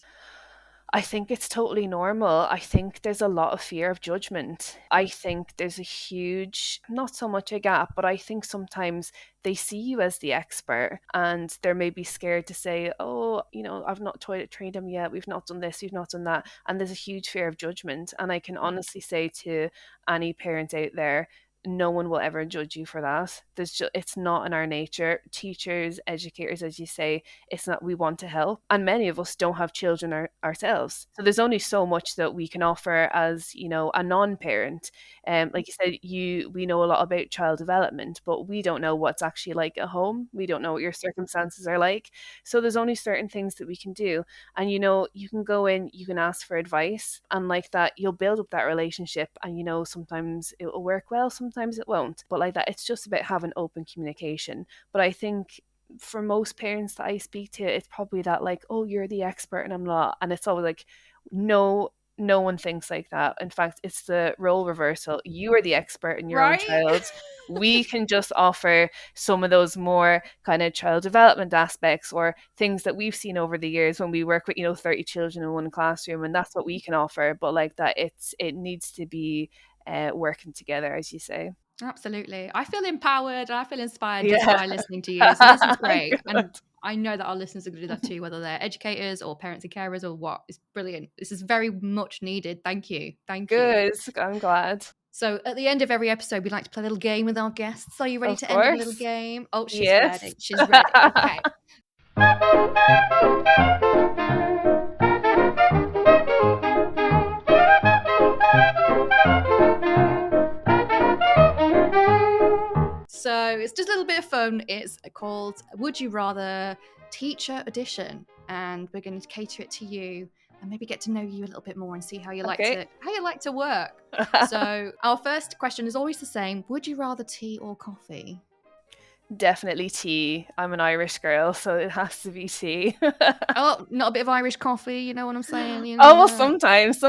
I think it's totally normal. I think there's a lot of fear of judgment. I think there's a huge, not so much a gap, but I think sometimes they see you as the expert and they're maybe scared to say, oh, I've not toilet trained them yet. We've not done this. We've not done that. And there's a huge fear of judgment. And I can honestly say to any parent out there, no one will ever judge you for that. It's not in our nature. Teachers, educators, as you say, it's not. We want to help, and many of us don't have children ourselves, so there's only so much that we can offer as a non-parent. Like you said, we know a lot about child development, but we don't know what's actually like at home. We don't know what your circumstances are like, so there's only certain things that we can do. And you can go in, you can ask for advice, and like that, you'll build up that relationship. And sometimes it will work well, sometimes it won't, but like that, it's just about having open communication. But I think for most parents that I speak to, it's probably that like, oh, you're the expert and I'm not. And it's always like, no, no one thinks like that. In fact, it's the role reversal. You are the expert in your own child. We can just offer some of those more kind of child development aspects or things that we've seen over the years when we work with 30 children in one classroom, and that's what we can offer. But like that, it needs to be working together, as you say. Absolutely. I feel empowered and I feel inspired just by listening to you. So this is great. And I know that our listeners are going to do that too, whether they're educators or parents and carers or what. It's brilliant. This is very much needed. Thank you. Thank you. Good. I'm glad. So at the end of every episode, we like to play a little game with our guests. Are you ready to end with a little game? Oh, she's ready. She's ready. Okay. So it's just a little bit of fun. It's called Would You Rather Teacher Edition, and we're going to cater it to you and maybe get to know you a little bit more and see how you like to work. So our first question is always the same. Would you rather tea or coffee? Definitely tea. I'm an Irish girl, so it has to be tea. Oh, not a bit of Irish coffee, you know what I'm saying? You know, oh, well, sometimes.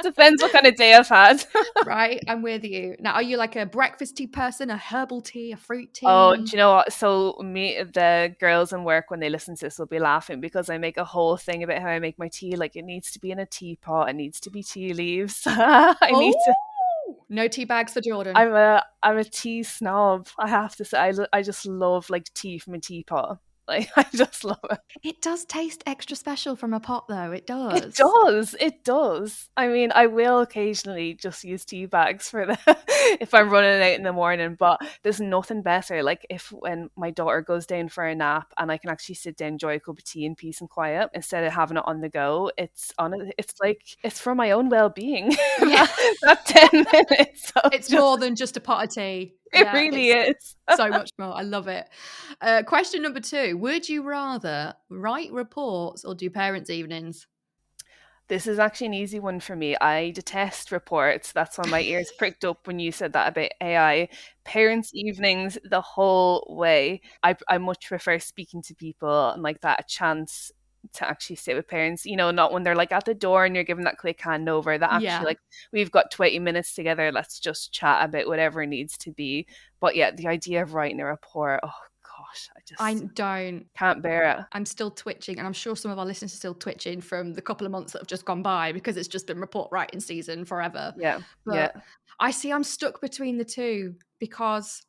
Depends what kind of day I've had. Right, I'm with you. Now, are you like a breakfast tea person, a herbal tea, a fruit tea? Oh, do you know what? So the girls in work, when they listen to this, will be laughing because I make a whole thing about how I make my tea. Like, it needs to be in a teapot. It needs to be tea leaves. No tea bags for Jordan. I'm a tea snob. I have to say, I just love like tea from a teapot. Like, I just love it. It does taste extra special from a pot, though. It does. It does. It does. I mean, I will occasionally just use tea bags for if I'm running out in the morning, but there's nothing better. Like when my daughter goes down for a nap and I can actually sit down, enjoy a cup of tea in peace and quiet instead of having it on the go. It's like it's for my own well-being. Yeah. that 10 minutes. It's more than just a pot of tea. It really is. So much more. I love it. Question number 2. Would you rather write reports or do parents' evenings? This is actually an easy one for me. I detest reports. That's why my ears pricked up when you said that about AI. Parents' evenings the whole way. I much prefer speaking to people and like that, a chance to actually sit with parents, you know, not when they're like at the door and you're giving that quick handover, that actually like we've got 20 minutes together, let's just chat about whatever needs to be. But yeah, the idea of writing a report, oh gosh, I can't bear it. I'm still twitching, and I'm sure some of our listeners are still twitching from the couple of months that have just gone by because it's just been report writing season forever. But I'm stuck between the two because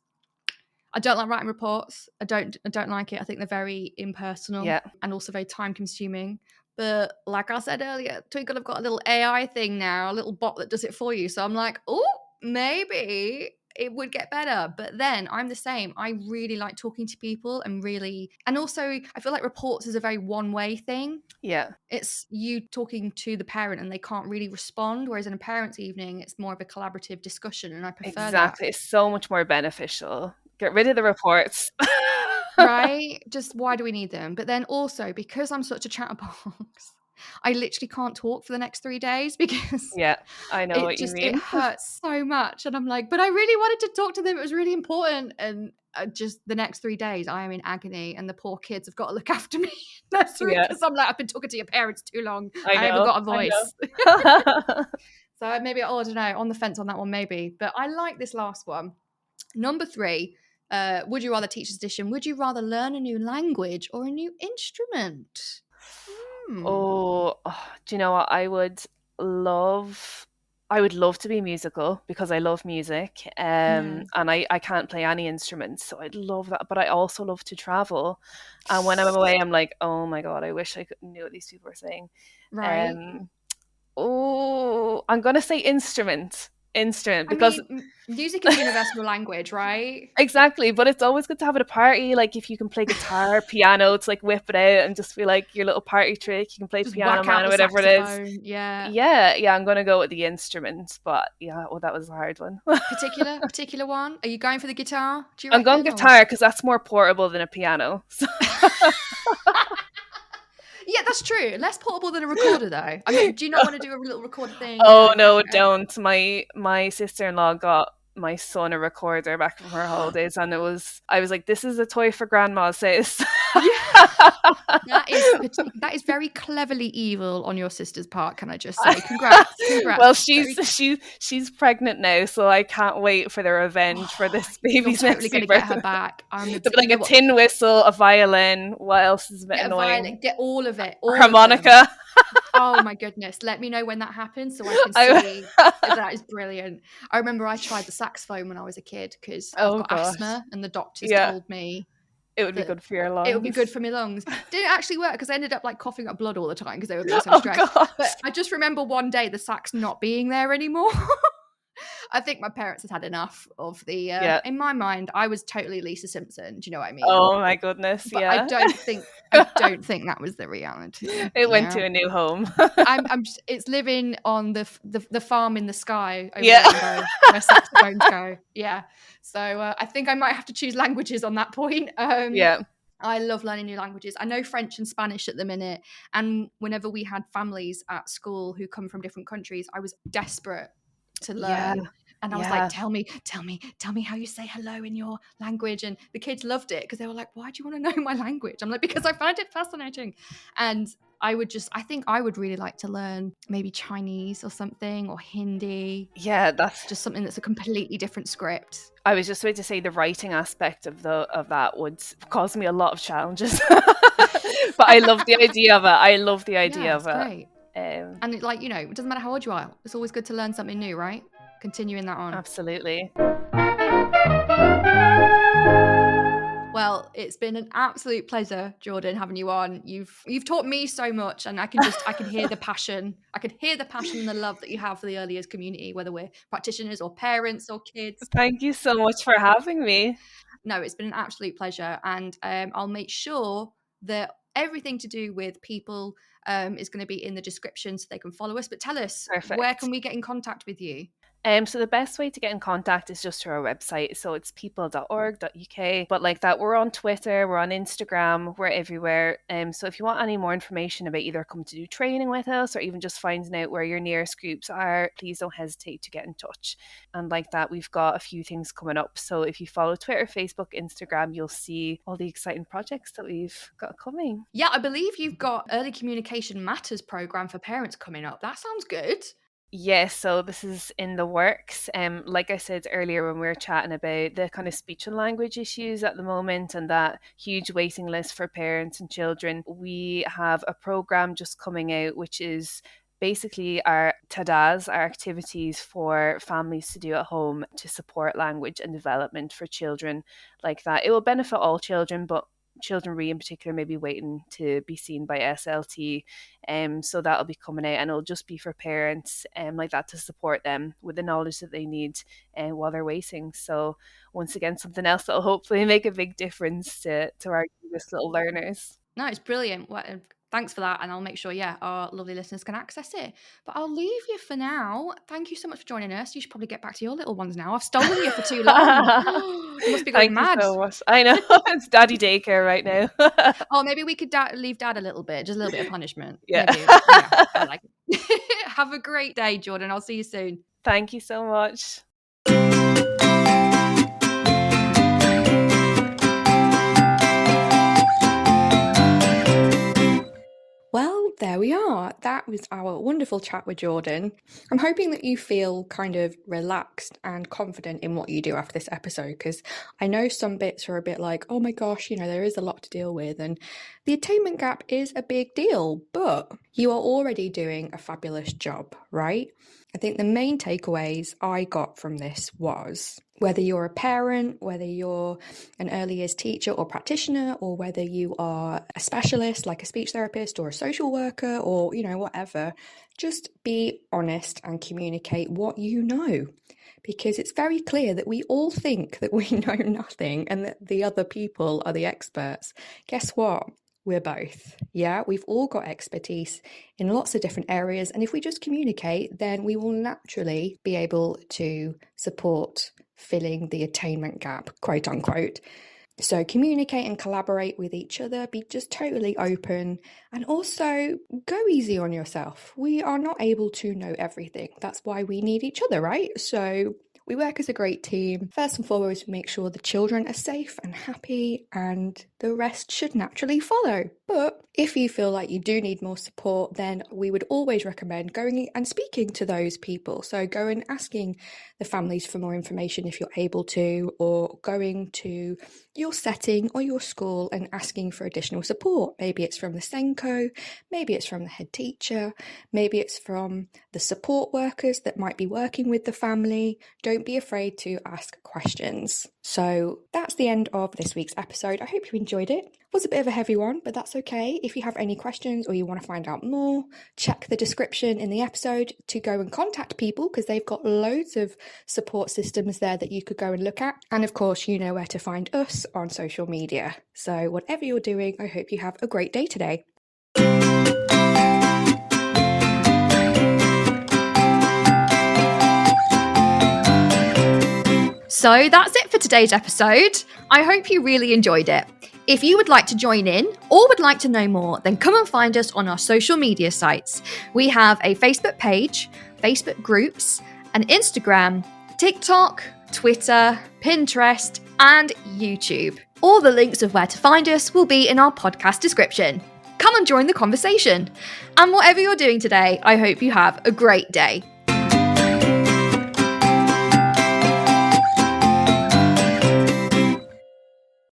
I don't like writing reports. I don't like it. I think they're very impersonal and also very time consuming. But like I said earlier, Twinkle have got a little AI thing now, a little bot that does it for you. So I'm like, oh, maybe it would get better. But then I'm the same. I really like talking to people and also I feel like reports is a very one-way thing. Yeah. It's you talking to the parent and they can't really respond. Whereas in a parent's evening, it's more of a collaborative discussion. And I prefer that. Exactly. It's so much more beneficial. Get rid of the reports. Right? Just why do we need them? But then also, because I'm such a chatterbox, I literally can't talk for the next 3 days because I know what you mean. It hurts so much. And I'm like, but I really wanted to talk to them. It was really important. And just the next 3 days, I am in agony. And the poor kids have got to look after me because I'm like, I've been talking to your parents too long. I haven't got a voice. So maybe, I don't know, on the fence on that one, maybe. But I like this last one. Number 3. Would you rather teacher's edition? Would you rather learn a new language or a new instrument? Oh, do you know what? I would love to be musical because I love music. And I can't play any instruments, so I'd love that. But I also love to travel. And when I'm away, I'm like, oh my God, I wish I knew what these people were saying. Right. I'm gonna say instrument because music is a universal language, right? Exactly, but it's always good to have at a party. Like if you can play guitar, piano, it's like whip it out and just be like your little party trick. You can play just Piano Man or whatever it is. Yeah. I'm gonna go with the instrument, but that was a hard one. particular one. Are you going for the guitar? I'm going guitar because that's more portable than a piano. So. Yeah, that's true. Less portable than a recorder, though. I mean, do you not want to do a little recorder thing? Oh, no, don't. My sister-in-law got my son a recorder back from her holidays, and I was like, this is a toy for grandma, sis. That is very cleverly evil on your sister's part, can I just say? Congrats. Well, she's pregnant now, so I can't wait for the revenge for this baby's totally going to get her back. Like a tin whistle, a violin. What else is a bit annoying? Get all of it. Harmonica. Oh my goodness. Let me know when that happens so I can I- see. That is brilliant. I remember I tried the saxophone when I was a kid because I've Oh got gosh. asthma and the doctors Yeah. told me It would be that good for your it would be good lungs. for my lungs. Didn't actually work because I ended up like coughing up blood all the time because they were being so Oh stressed. gosh. But I just remember one day the sax not being there anymore. I think my parents had had enough of the. Yeah. In my mind, I was totally Lisa Simpson. Do you know what I mean? Oh my goodness. But I Yeah. don't think that was the reality. It went to a new home. It's living on the farm in the sky over Yeah. the rainbow where saxophones go. Yeah. So I think I might have to choose languages on that point. Yeah. I love learning new languages. I know French and Spanish at the minute. And whenever we had families at school who come from different countries, I was desperate to learn. Yeah. And I was like, tell me how you say hello in your language. And the kids loved it because they were like, why do you want to know my language? I'm like, because I find it fascinating. And I think I would really like to learn maybe Chinese or something, or Hindi. Yeah, that's Just something that's a completely different script. I was just about to say the writing aspect of that would cause me a lot of challenges. But I love the idea of it. I love the idea of it. Great. And it doesn't matter how old you are. It's always good to learn something new, right? Continuing that on. Absolutely. Well, it's been an absolute pleasure, Jordan, having you on. You've taught me so much, and I can hear the passion. I can hear the passion and the love that you have for the early years community, whether we're practitioners or parents or kids. Thank you so much for having me. No, it's been an absolute pleasure, and I'll make sure that everything to do with Peeple is going to be in the description so they can follow us. But tell us, where can we get in contact with you? So the best way to get in contact is just through our website. So it's peeple.org.uk. But like that, we're on Twitter, we're on Instagram, we're everywhere. So if you want any more information about either coming to do training with us or even just finding out where your nearest groups are, please don't hesitate to get in touch. And like that, we've got a few things coming up. So if you follow Twitter, Facebook, Instagram, you'll see all the exciting projects that we've got coming. Yeah, I believe you've got Early Communication Matters program for parents coming up. That sounds good. Yes, so this is in the works. Like I said earlier when we were chatting about the kind of speech and language issues at the moment and that huge waiting list for parents and children, we have a program just coming out which is basically our tadas, our activities for families to do at home to support language and development for children like that. It will benefit all children, but children in particular may be waiting to be seen by SLT. So that'll be coming out and it'll just be for parents like that to support them with the knowledge that they need while they're waiting. So once again, something else that'll hopefully make a big difference to our youngest little learners. No, it's brilliant. Thanks for that. And I'll make sure, our lovely listeners can access it. But I'll leave you for now. Thank you so much for joining us. You should probably get back to your little ones now. I've stolen you for too long. You must be going mad. Thank you so much. I know. It's daddy daycare right now. Maybe we could leave dad a little bit. Just a little bit of punishment. Yeah. Maybe. Yeah, I like it. Have a great day, Jordan. I'll see you soon. Thank you so much. Well, there we are. That was our wonderful chat with Jordan. I'm hoping that you feel kind of relaxed and confident in what you do after this episode, because I know some bits are a bit like, oh my gosh, there is a lot to deal with, and the attainment gap is a big deal, but you are already doing a fabulous job, right? I think the main takeaways I got from this was whether you're a parent, whether you're an early years teacher or practitioner, or whether you are a specialist like a speech therapist or a social worker or, whatever, just be honest and communicate what you know. Because it's very clear that we all think that we know nothing and that the other people are the experts. Guess what? We're both. Yeah, we've all got expertise in lots of different areas. And if we just communicate, then we will naturally be able to support filling the attainment gap, quote unquote. So communicate and collaborate with each other, be just totally open, and also go easy on yourself. We are not able to know everything. That's why we need each other, right? So We work as a great team. First and foremost, we make sure the children are safe and happy, and the rest should naturally follow. But if you feel like you do need more support, then we would always recommend going and speaking to those people. So go and asking the families for more information if you're able to, or going to your setting or your school and asking for additional support. Maybe it's from the Senko, maybe it's from the head teacher, maybe it's from the support workers that might be working with the family. Don't be afraid to ask questions. So that's the end of this week's episode. I hope you enjoyed it. It was a bit of a heavy one, but that's okay. If you have any questions or you want to find out more, check the description in the episode to go and contact Peeple, because they've got loads of support systems there that you could go and look at. And of course, you know where to find us on social media. So whatever you're doing, I hope you have a great day today. So that's it for today's episode. I hope you really enjoyed it. If you would like to join in or would like to know more, then come and find us on our social media sites. We have a Facebook page, Facebook groups, an Instagram, TikTok, Twitter, Pinterest, and YouTube. All the links of where to find us will be in our podcast description. Come and join the conversation. And whatever you're doing today, I hope you have a great day.